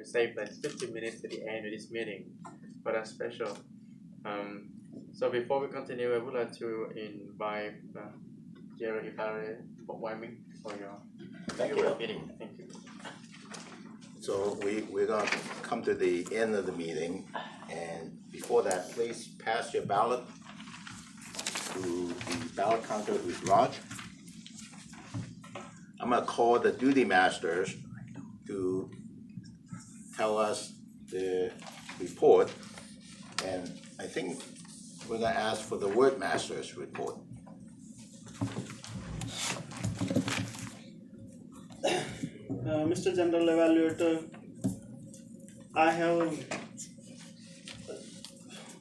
save like 15 minutes at the end of this meeting for that special. So before we continue, I would like to invite Jerry Ifare for Wyoming for your meeting. Thank you. So we're going to come to the end of the meeting, and before that, please pass your ballot to the ballot counter, who's Raj. I'm going to call the duty masters to tell us the report, and I think we're going to ask for the word master's report. Mr. General Evaluator, I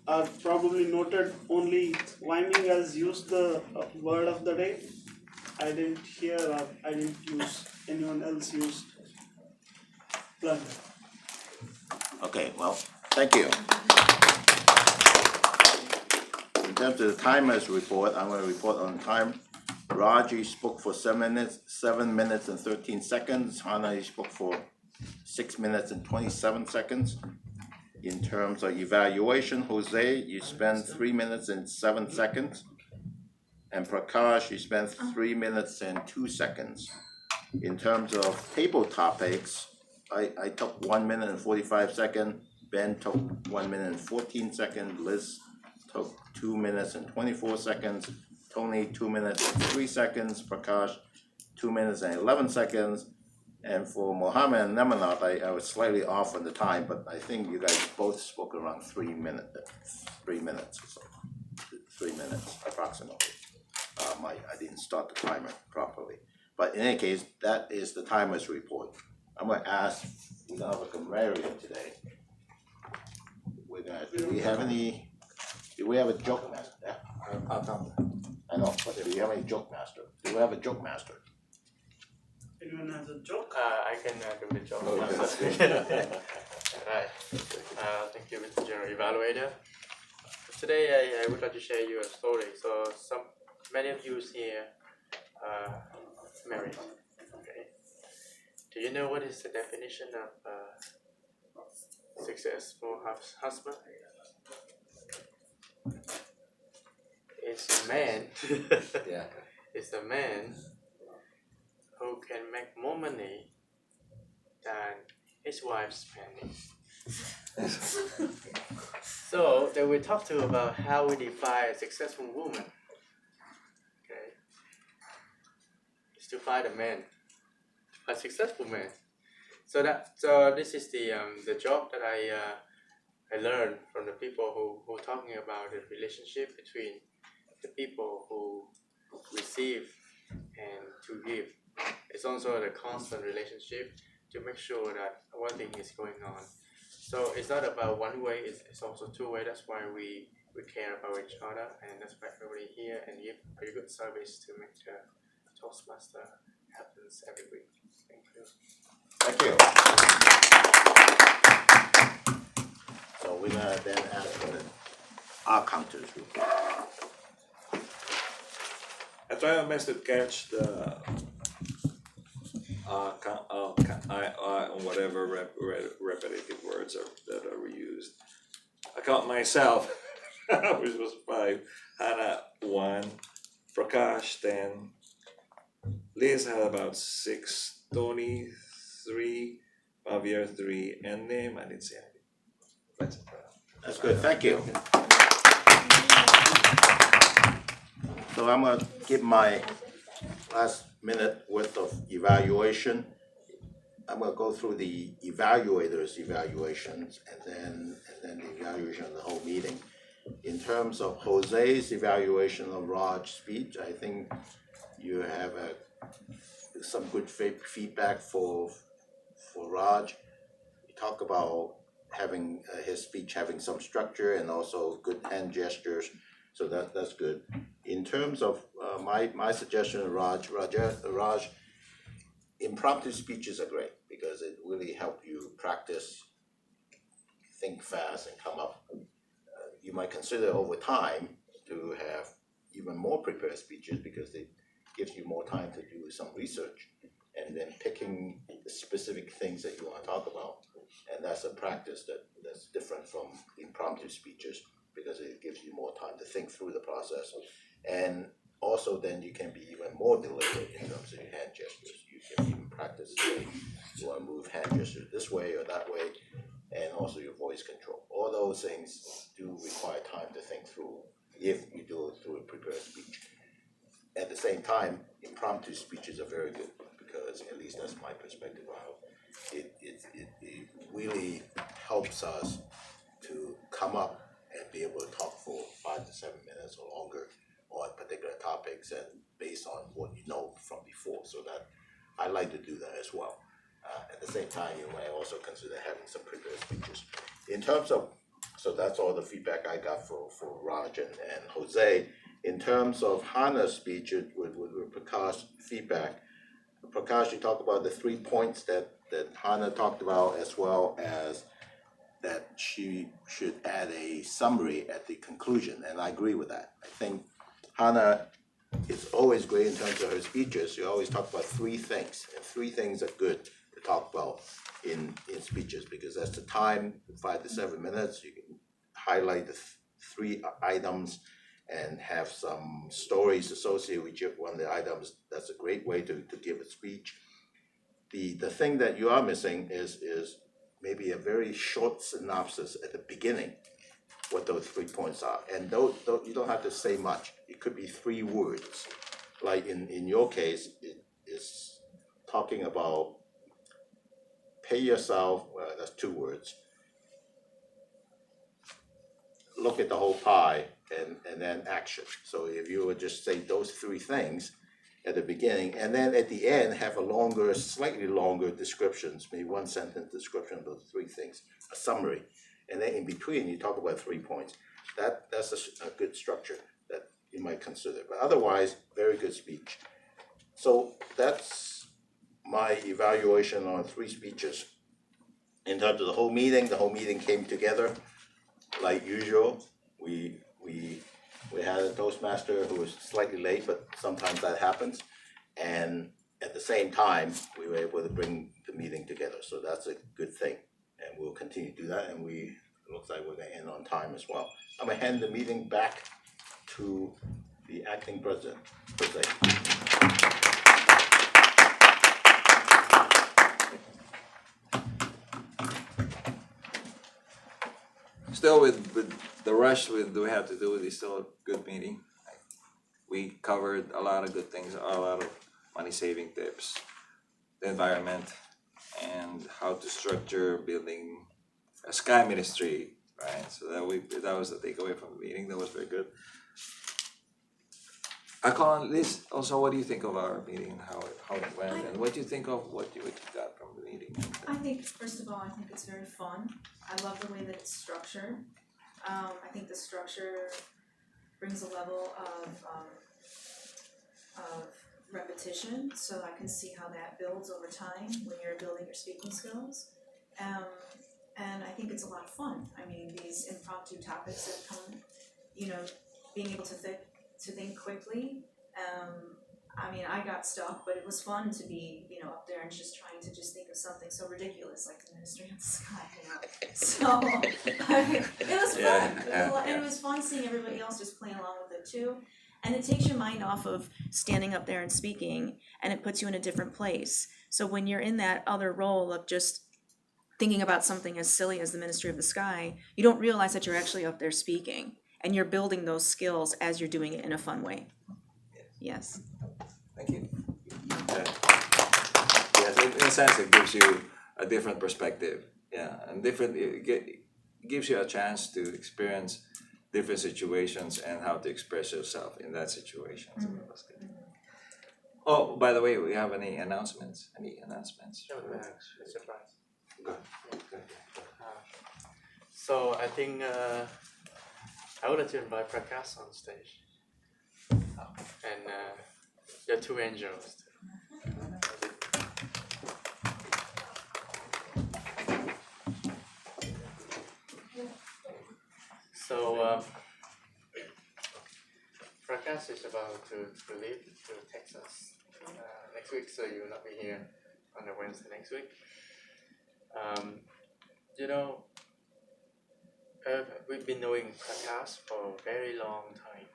have probably noted only Wyoming has used the word of the day. I didn't hear or I didn't use anyone else used plunder. Okay, well, thank you. In terms of the timer's report, I'm going to report on time. Raji spoke for 7 minutes and 13 seconds. Hana spoke for 6 minutes and 27 seconds. In terms of evaluation, Jose, you spent 3 minutes and 7 seconds. And Prakash, you spent 3 minutes and 2 seconds. In terms of table topics, I took 1 minute and 45 seconds. Ben took 1 minute and 14 seconds. Liz took 2 minutes and 24 seconds. Tony, 2 minutes and 3 seconds. Prakash, 2 minutes and 11 seconds. And for Mohammed and Nemanat, I was slightly off on the time, but I think you guys both spoke around 3 minutes or so. 3 minutes approximately. I didn't start the timer properly. But in any case, that is the timer's report. I'm going to ask, we don't have a grammarian today. Do we have a joke master? Yeah. I know, but do we have any joke master? Do we have a joke master? Anyone has a joke? I can do the job. Right. Thank you, Mr. General Evaluator. Today, I would like to share you a story. So, many of you here are married. Okay. Do you know what is the definition of successful husband? It's a man. Yeah. It's a man who can make more money than his wife's spending. So then we talk to about how we define a successful woman. Okay, it's to find a man, a successful man. So this is the job that I learned from the people who talking about the relationship between the people who receive and to give. It's also the constant relationship to make sure that one thing is going on. So it's not about one way, it's also two way. That's why we care about each other, and that's why everybody here and give very good service to make the Toastmaster happens every week. Thank you. Thank you. So we're gonna then ask for the counters report. I try my best to catch the whatever repetitive words that are used. I count myself, which was 5, Hannah 1, Prakash 10, Liz had about 6, Tony 3, Javier 3, and name I didn't say anything. That's good, thank you. So I'm gonna give my last minute worth of evaluation. I'm gonna go through the evaluators' evaluations and then the evaluation of the whole meeting. In terms of Jose's evaluation of Raj's speech, I think you have some good feedback for Raj. You talk about having his speech having some structure and also good hand gestures, so that's good. In terms of my suggestion of Raj, impromptu speeches are great because it really help you practice, think fast, and come up. You might consider over time to have even more prepared speeches because it gives you more time to do some research and then picking the specific things that you want to talk about. And that's a practice that's different from impromptu speeches because it gives you more time to think through the process. And also then you can be even more deliberate in terms of your hand gestures. You can even practice, say, you want to move hand gestures this way or that way, and also your voice control. All those things do require time to think through if you do it through a prepared speech. At the same time, impromptu speeches are very good because, at least that's my perspective of how it really helps us to come up and be able to talk for 5 to 7 minutes or longer on particular topics and based on what you know from before. So that I like to do that as well. At the same time, you might also consider having some prepared speeches. In terms of, so that's all the feedback I got for Raj and Jose. In terms of Hannah's speech with Prakash feedback, Prakash, you talked about the 3 points that Hannah talked about, as well as that she should add a summary at the conclusion, and I agree with that. I think Hannah is always great in terms of her speeches. She always talks about 3 things, and 3 things are good to talk about in speeches because that's the time, 5 to 7 minutes. You can highlight the 3 items and have some stories associated with each one of the items. That's a great way to give a speech. The thing that you are missing is maybe a very short synopsis at the beginning, what those 3 points are. And those you don't have to say much. It could be 3 words. Like in your case, it is talking about pay yourself, well, that's 2 words. Look at the whole pie and then action. So if you would just say those 3 things at the beginning, and then at the end have a longer, slightly longer descriptions, maybe 1 sentence description of those 3 things, a summary, and then in between you talk about 3 points. That's a good structure that you might consider. But otherwise, very good speech. So that's my evaluation on 3 speeches. In terms of the whole meeting came together like usual. We had a Toastmaster who was slightly late, but sometimes that happens. And at the same time, we were able to bring the meeting together. So that's a good thing. And we'll continue to do that. And it looks like we're going to end on time as well. I'm going to hand the meeting back to the acting president. Still with the rush we have to do, it's still a good meeting. We covered a lot of good things, a lot of money saving tips, the environment, and how to structure building a sky ministry, right? So that was the takeaway from the meeting. That was very good. Akon, Liz, also, what do you think of our meeting and how it went, and what do you think of what you got from the meeting? I think, first of all, I think it's very fun. I love the way that it's structured. I think the structure brings a level of repetition, so I can see how that builds over time when you're building your speaking skills. And I think it's a lot of fun. I mean, these impromptu topics that come, being able to think quickly. I mean, I got stuck, but it was fun to be, up there and just trying to just think of something so ridiculous like the Ministry of the Sky, So, it was fun. And it was fun seeing everybody else just playing along with it too. And it takes your mind off of standing up there and speaking, and it puts you in a different place. So when you're in that other role of just thinking about something as silly as the Ministry of the Sky, you don't realize that you're actually up there speaking, and you're building those skills as you're doing it in a fun way. Yes. Thank you. Yes, in a sense, it gives you a different perspective. Yeah, and it gives you a chance to experience different situations and how to express yourself in that situation. So that was good. Oh, by the way, we have any announcements? A surprise. Good. So I think I would like to invite Prakash on stage. And the 2 angels. So Prakash is about to leave to Texas next week, so you will not be here on the Wednesday next week. you know, we've been knowing Prakash for a very long time.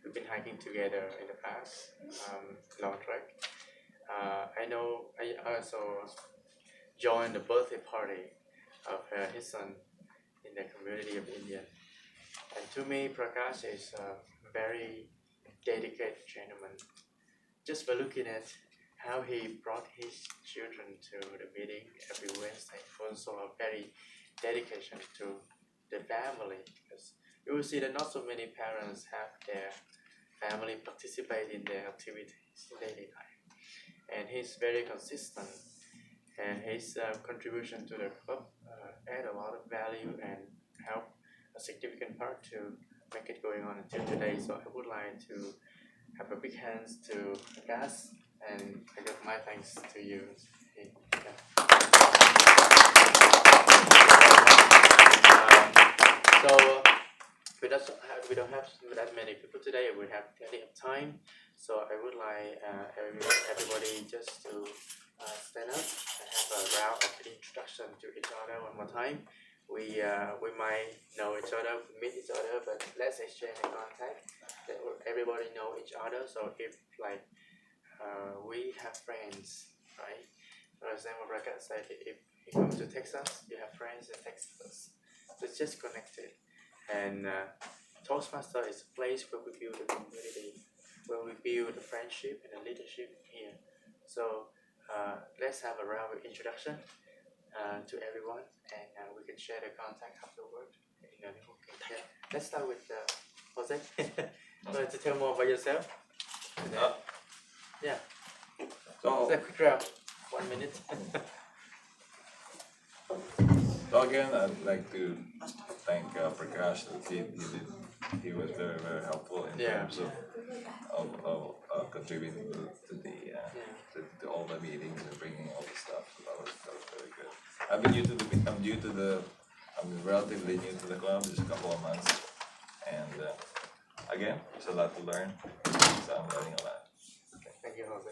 We've been hiking together in the past, long trek. I know I also joined the birthday party of his son in the community of Indian. And to me, Prakash is a very dedicated gentleman. Just by looking at how he brought his children to the meeting every Wednesday, also a very dedication to the family. Because you will see that not so many parents have their family participate in their activities in daily life. And he's very consistent, and his contribution to the club add a lot of value and help a significant part to make it going on until today. So I would like to have a big hands to Gas, and I give my thanks to you. So we don't have that many people today. We have plenty of time. So I would like everybody just to stand up and have a round of introduction to each other one more time. We might know each other, meet each other, but let's exchange the contact. That everybody know each other. So if like we have friends, right? For example, Rakat said if he comes to Texas, you have friends in Texas. So it's just connected. And Toastmaster is a place where we build a community, where we build a friendship and a leadership here. So let's have a round of introduction to everyone, and we can share the contact afterward. Okay. Let's start with Jose. Want to tell more about yourself? Yeah. So, A quick round, 1 minute. so again, I'd like to thank Prakash. He was very, very helpful in terms of contributing to the to all the meetings and bringing all the stuff. So that was very good. I'm relatively new to the club, just a couple of months, and again, there's a lot to learn. So I'm learning a lot. Thank you, Jose.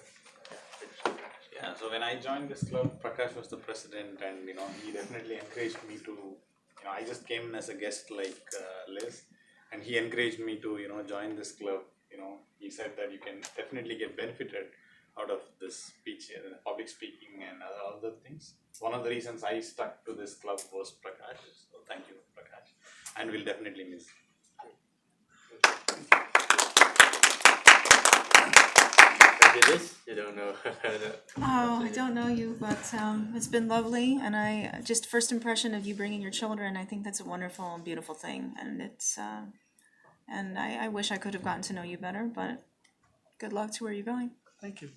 Yeah, so when I joined this club, Prakash was the president, and he definitely encouraged me to, I just came in as a guest like Liz, and he encouraged me to, join this club. He said that you can definitely get benefited out of this speech, public speaking and other things. One of the reasons I stuck to this club was Prakash, so thank you, Prakash, and we'll definitely miss you. You don't know. Oh, I don't know you, but it's been lovely, and I just first impression of you bringing your children. I think that's a wonderful and beautiful thing, and it's and I wish I could have gotten to know you better, but good luck to where you're going. Thank you.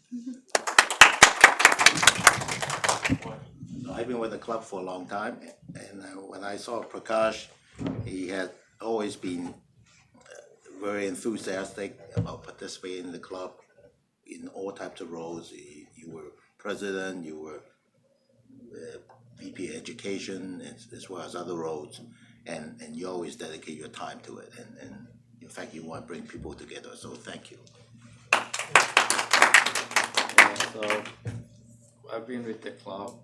I've been with the club for a long time, and when I saw Prakash, he had always been very enthusiastic about participating in the club in all types of roles. You were president, you were VP education, as well as other roles, and you always dedicate your time to it, and in fact you want to bring people together, so thank you. So I've been with the club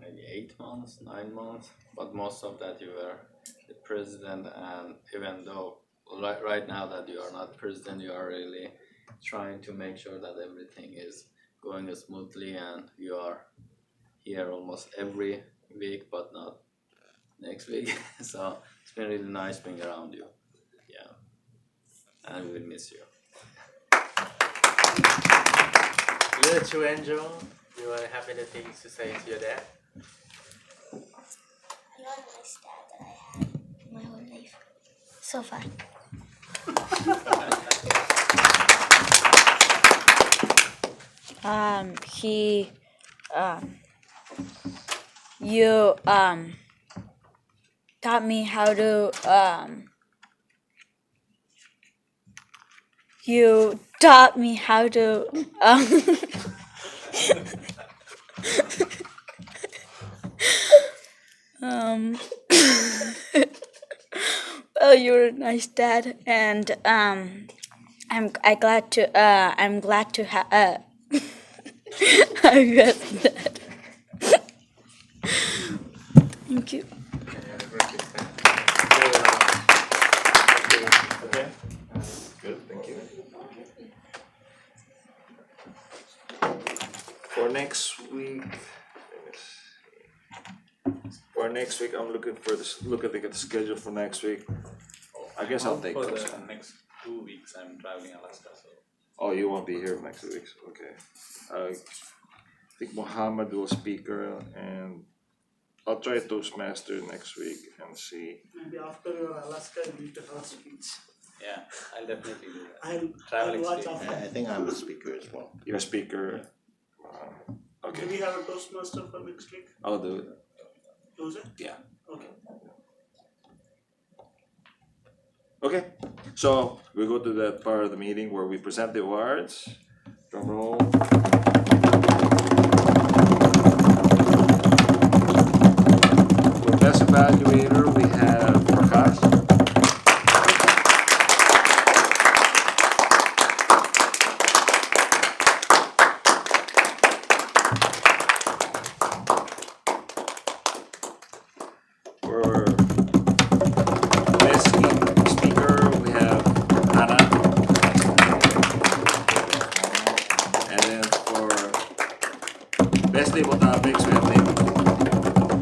maybe 8 months, 9 months, but most of that you were the president, and even though right now that you are not president, you are really trying to make sure that everything is going smoothly, and you are here almost every week, but not next week. So it's been really nice being around you. Yeah, and we will miss you. You're a true angel. You want to have anything to say to your dad? I love my dad that I had my whole life. So fun. You taught me how to you taught me how to well, you're a nice dad, and I'm glad to have I'm glad that Thank you. Okay. Good, thank you. For next week, I'm looking for this, look at the schedule for next week. I guess I'll take For those. the next 2 weeks, I'm traveling Alaska, so. Oh, you won't be here next week, okay. I think Mohammed will speaker and I'll try Toastmaster next week and see. Maybe after your Alaska, you need to have a speech. Yeah, I'll definitely do that. I'll Traveling watch state. after. I think I'm a speaker as well. You're a speaker. Do Okay, we have a Toastmaster for next week? I'll do it. Tuesday? Yeah. Okay. Okay, so we go to that part of the meeting where we present the awards. Drum roll. For best evaluator, we have Prakash. For best speaker, we have Hannah. And then for best table topics, we have Nathan.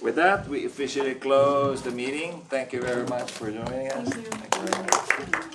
With that, we officially close the meeting. Thank you very much for joining us. Thank you. Thank you very much.